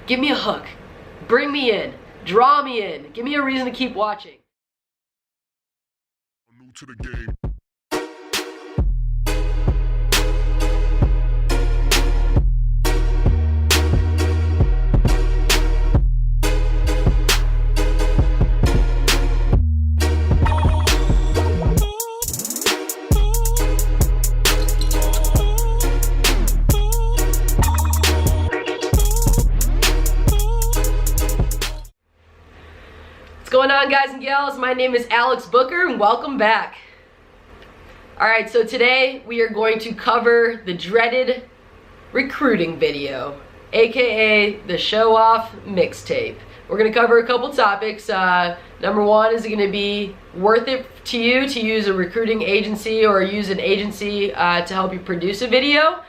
Give me a hook. Bring me in. Draw me in. Give me a reason to keep watching. New to the game. What's going on, guys and gals? My name is Alex Booker and welcome back. Alright, so today we are going to cover the dreaded recruiting video, aka the show off mixtape. We're going to cover a couple topics. Number one, is it going to be worth it to you to use a recruiting agency or use an agency to help you produce a video?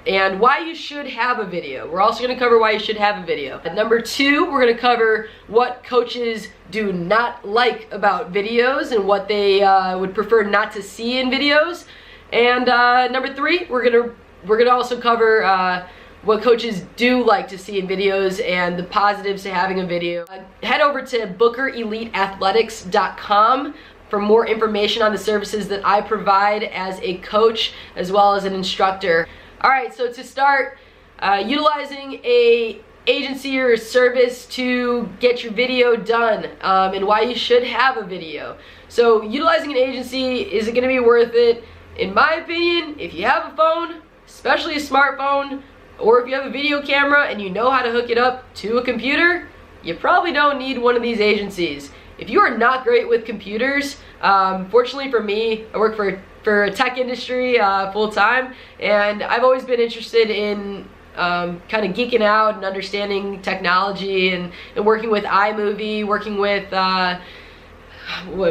And why you should have a video. We're also going to cover why you should have a video. And number two, we're going to cover what coaches do not like about videos and what they would prefer not to see in videos. And number three, we're going to also cover what coaches do like to see in videos and the positives to having a video. Head over to BookerEliteAthletics.com for more information on the services that I provide as a coach as well as an instructor. Alright, so to start, utilizing a agency or service to get your video done and why you should have a video. So utilizing an agency, is it going to be worth it? In my opinion, if you have a phone, especially a smartphone, or if you have a video camera and you know how to hook it up to a computer, you probably don't need one of these agencies. If you are not great with computers, fortunately for me, I work for a tech industry full-time, and I've always been interested in kind of geeking out and understanding technology and working with iMovie, working with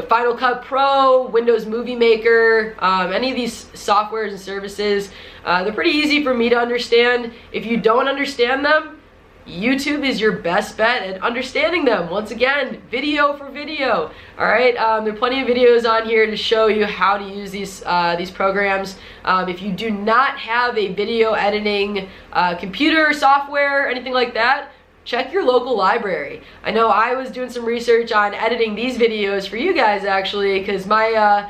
Final Cut Pro, Windows Movie Maker, any of these softwares and services. They're pretty easy for me to understand. If you don't understand them, YouTube is your best bet at understanding them. Once again, video for video. Alright, there are plenty of videos on here to show you how to use these programs. If you do not have a video editing computer software or anything like that, check your local library. I know I was doing some research on editing these videos for you guys actually, because my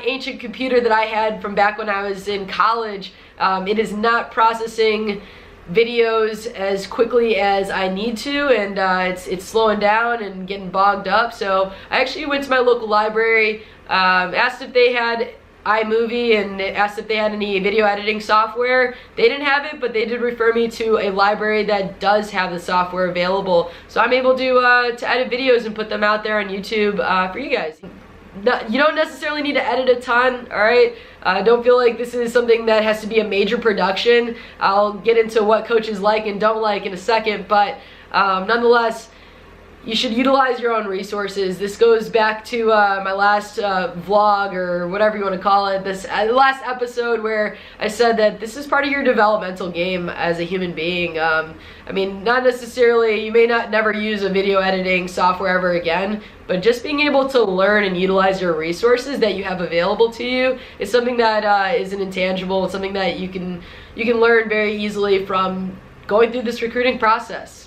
ancient computer that I had from back when I was in college, it is not processing videos as quickly as I need to, and it's slowing down and getting bogged up. So I actually went to my local library, asked if they had iMovie and asked if they had any video editing software. They didn't have it, but they did refer me to a library that does have the software available. So I'm able to edit videos and put them out there on YouTube for you guys. You don't necessarily need to edit a ton, alright? Don't feel like this is something that has to be a major production. I'll get into what coaches like and don't like in a second, but nonetheless, you should utilize your own resources. This goes back to my last vlog, or whatever you want to call it, this last episode where I said that this is part of your developmental game as a human being. I mean, not necessarily, you may never use a video editing software ever again, but just being able to learn and utilize your resources that you have available to you is something that is an intangible. It's something that you can learn very easily from going through this recruiting process.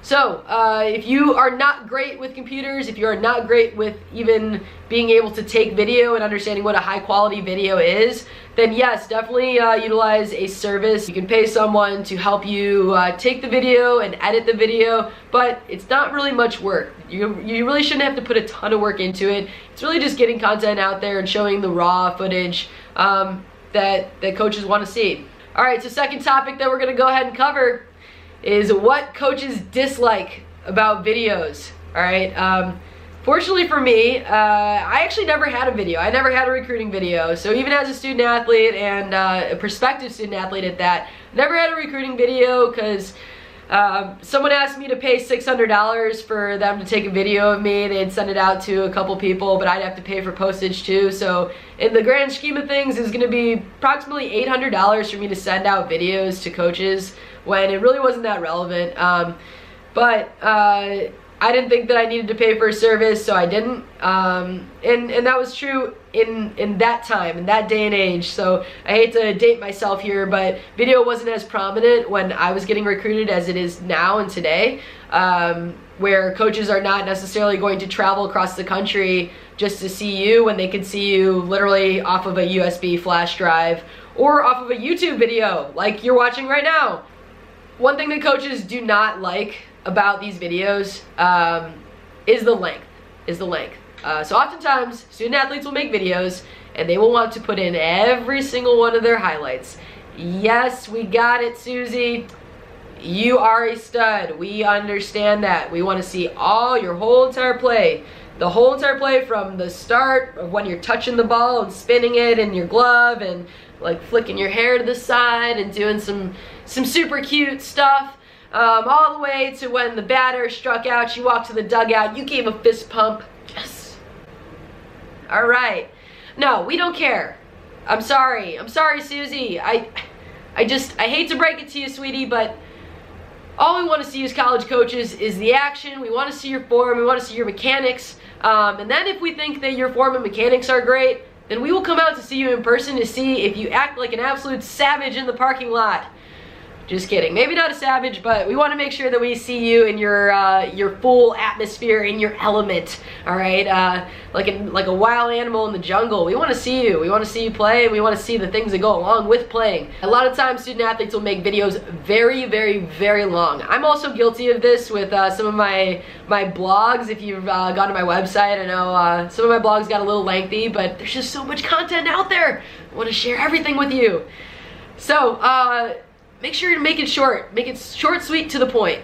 So, if you are not great with computers, if you are not great with even being able to take video and understanding what a high quality video is, then yes, definitely utilize a service. You can pay someone to help you take the video and edit the video, but it's not really much work. You really shouldn't have to put a ton of work into it. It's really just getting content out there and showing the raw footage that coaches want to see. Alright, so second topic that we're going to go ahead and cover is what coaches dislike about videos. Alright, fortunately for me, I actually never had a video. I never had a recruiting video. So even as a student athlete and a prospective student athlete at that, never had a recruiting video because someone asked me to pay $600 for them to take a video of me. They'd send it out to a couple people, but I'd have to pay for postage too. So in the grand scheme of things, it's going to be approximately $800 for me to send out videos to coaches when it really wasn't that relevant. But I didn't think that I needed to pay for a service, so I didn't. And that was true in that time, in that day and age. So I hate to date myself here, but video wasn't as prominent when I was getting recruited as it is now and today, where coaches are not necessarily going to travel across the country just to see you when they can see you literally off of a USB flash drive or off of a YouTube video like you're watching right now. One thing that coaches do not like about these videos is the length. So oftentimes, student athletes will make videos and they will want to put in every single one of their highlights. Yes, we got it, Susie. You are a stud. We understand that. We want to see your whole entire play. The whole entire play from the start of when you're touching the ball and spinning it in your glove and like flicking your hair to the side and doing some super cute stuff. All the way to when the batter struck out, you walked to the dugout, you gave a fist pump. Yes. All right. No, we don't care. I'm sorry, Susie. I hate to break it to you, sweetie, but all we want to see as college coaches is the action. We want to see your form. We want to see your mechanics. And then if we think that your form and mechanics are great, then we will come out to see you in person to see if you act like an absolute savage in the parking lot. Just kidding. Maybe not a savage, but we want to make sure that we see you in your full atmosphere, in your element. All right, like a wild animal in the jungle. We want to see you. We want to see you play, and we want to see the things that go along with playing. A lot of times, student athletes will make videos very, very, very long. I'm also guilty of this with some of my blogs. If you've gone to my website, I know some of my blogs got a little lengthy, but there's just so much content out there. I want to share everything with you. So. Make sure to make it short. Make it short, sweet, to the point.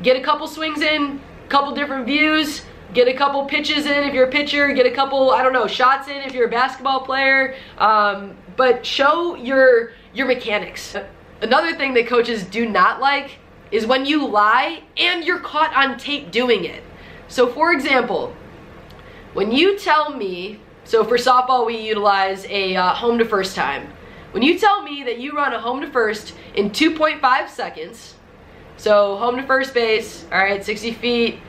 Get a couple swings in, couple different views, get a couple pitches in if you're a pitcher, get a couple, I don't know, shots in if you're a basketball player, but show your mechanics. Another thing that coaches do not like is when you lie and you're caught on tape doing it. So for example, when you tell me, so for softball we utilize a home to first time. When you tell me that you run a home to first in 2.5 seconds, so home to first base, all right, 60 feet,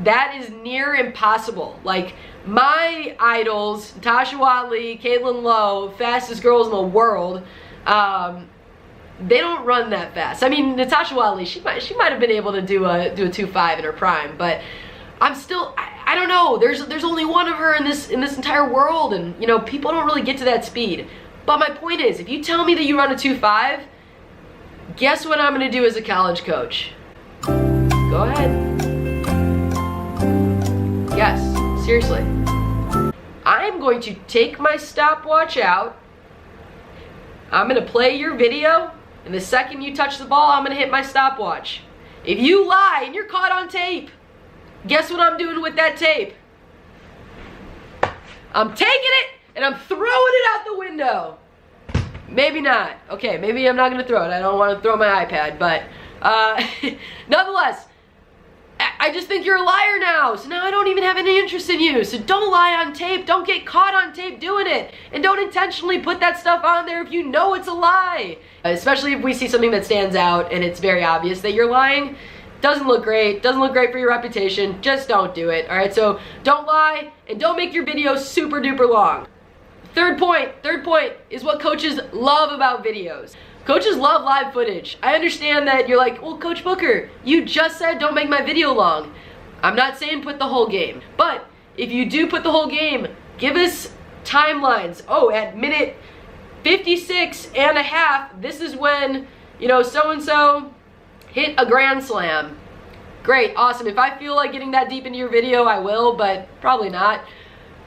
that is near impossible. Like my idols, Natasha Watley, Caitlin Lowe, fastest girls in the world, they don't run that fast. I mean, Natasha Watley, she might have been able to do a 2.5 in her prime, but I'm still, I don't know. There's only one of her in this entire world, and you know, people don't really get to that speed. But my point is, if you tell me that you run a 2.5, guess what I'm going to do as a college coach? Go ahead. Yes, seriously. I'm going to take my stopwatch out. I'm going to play your video, and the second you touch the ball, I'm going to hit my stopwatch. If you lie and you're caught on tape, guess what I'm doing with that tape? I'm taking it and I'm throwing it out the window. Maybe not. Okay, maybe I'm not going to throw it. I don't want to throw my iPad, but nonetheless, I just think you're a liar now. So now I don't even have any interest in you. So don't lie on tape. Don't get caught on tape doing it. And don't intentionally put that stuff on there if you know it's a lie. Especially if we see something that stands out and it's very obvious that you're lying. Doesn't look great. Doesn't look great for your reputation. Just don't do it. Alright, so don't lie and don't make your videos super duper long. Third point is what coaches love about videos. Coaches love live footage. I understand that you're like, well, Coach Booker, you just said don't make my video long. I'm not saying put the whole game, but if you do put the whole game, give us timelines. Oh, at minute 56 and a half, this is when, you know, so-and-so hit a grand slam. Great, awesome. If I feel like getting that deep into your video, I will, but probably not.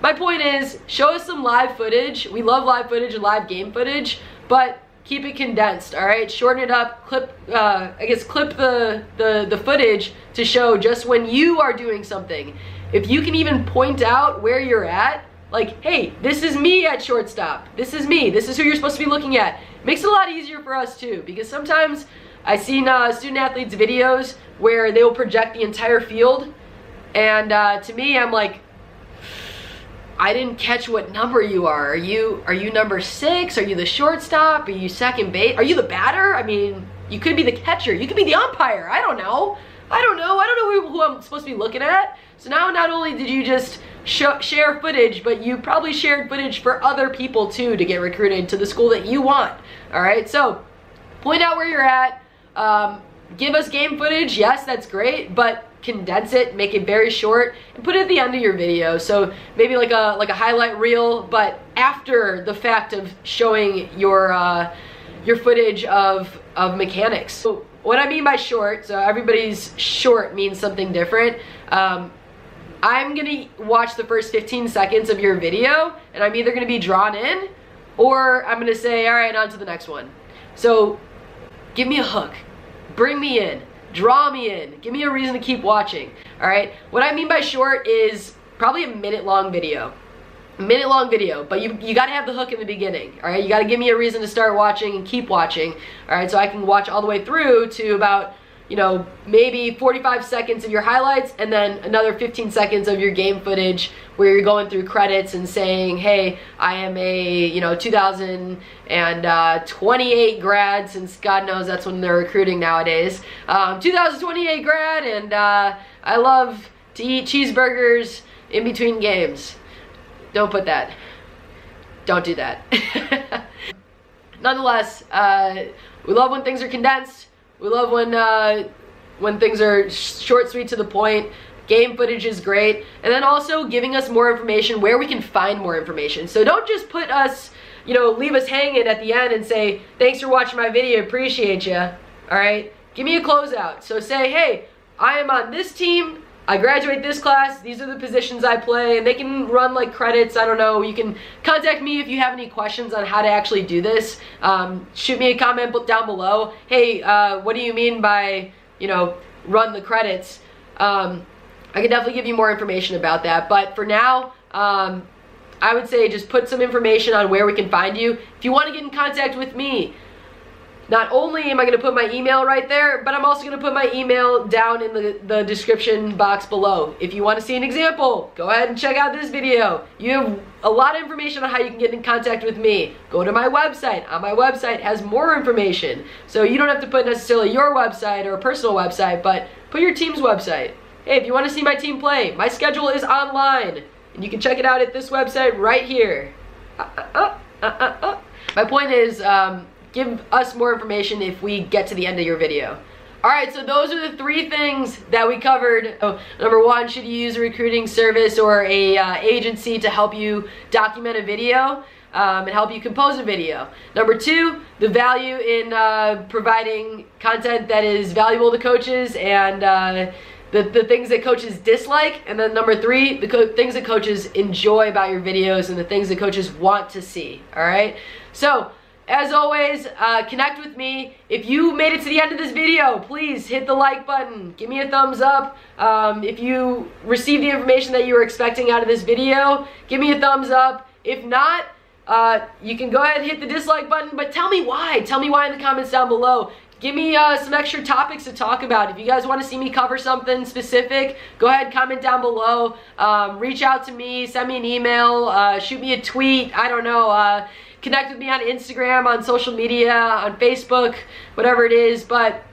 My point is, show us some live footage. We love live footage and live game footage, but keep it condensed, all right? Shorten it up, clip the footage to show just when you are doing something. If you can even point out where you're at, like, hey, this is me at shortstop. This is me. This is who you're supposed to be looking at. Makes it a lot easier for us too, because sometimes I've seen student athletes' videos where they will project the entire field, and to me, I'm like, I didn't catch what number you are. Are you number 6? Are you the shortstop? Are you second base? Are you the batter? I mean, you could be the catcher. You could be the umpire. I don't know. I don't know who I'm supposed to be looking at. So now not only did you just share footage, but you probably shared footage for other people too to get recruited to the school that you want. All right, so point out where you're at. Give us game footage, yes, that's great, but condense it, make it very short, and put it at the end of your video. So maybe like a highlight reel, but after the fact of showing your footage of mechanics. So what I mean by short, so everybody's short means something different. I'm gonna watch the first 15 seconds of your video, and I'm either gonna be drawn in, or I'm gonna say, all right, on to the next one. So give me a hook, bring me in, draw me in, give me a reason to keep watching. All right, what I mean by short is probably a minute-long video. But you gotta have the hook in the beginning. All right, you gotta give me a reason to start watching and keep watching. All right, so I can watch all the way through to about, you know, maybe 45 seconds of your highlights, and then another 15 seconds of your game footage where you're going through credits and saying, hey, I am a, you know, 2028 grad, since God knows that's when they're recruiting nowadays. 2028 grad, and I love to eat cheeseburgers in between games. Don't put that. Don't do that. Nonetheless, we love when things are condensed. We love when things are short, sweet, to the point. Game footage is great. And then also giving us more information where we can find more information. So don't just put us, you know, leave us hanging at the end and say, thanks for watching my video, appreciate you. All right? Give me a closeout. So say, hey, I am on this team. I graduate this class, these are the positions I play, and they can run like credits, I don't know. You can contact me if you have any questions on how to actually do this. Shoot me a comment down below. Hey, what do you mean by, you know, run the credits? I can definitely give you more information about that, but for now, I would say just put some information on where we can find you. If you want to get in contact with me, not only am I going to put my email right there, but I'm also going to put my email down in the description box below. If you want to see an example, go ahead and check out this video. You have a lot of information on how you can get in contact with me. Go to my website. On my website has more information. So you don't have to put necessarily your website or a personal website, but put your team's website. Hey, if you want to see my team play, my schedule is online, and you can check it out at this website right here. My point is, give us more information if we get to the end of your video. Alright, so those are the 3 things that we covered. Oh, number 1, should you use a recruiting service or a agency to help you document a video and help you compose a video? Number 2, the value in providing content that is valuable to coaches and the things that coaches dislike. And then number 3, the things that coaches enjoy about your videos and the things that coaches want to see. Alright, so as always, connect with me. If you made it to the end of this video, please hit the like button. Give me a thumbs up. If you received the information that you were expecting out of this video, give me a thumbs up. If not, you can go ahead and hit the dislike button, but tell me why. Tell me why in the comments down below. Give me some extra topics to talk about. If you guys want to see me cover something specific, go ahead and comment down below. Reach out to me, send me an email, shoot me a tweet, I don't know. Connect with me on Instagram, on social media, on Facebook, whatever it is, but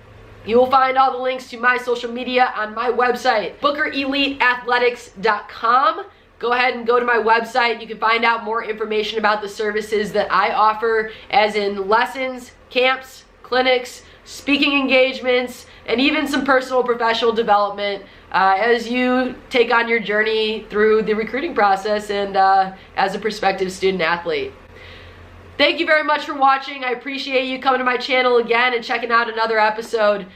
you will find all the links to my social media on my website, BookerEliteAthletics.com. Go ahead and go to my website. You can find out more information about the services that I offer, as in lessons, camps, clinics, speaking engagements, and even some personal professional development as you take on your journey through the recruiting process and as a prospective student athlete. Thank you very much for watching. I appreciate you coming to my channel again and checking out another episode.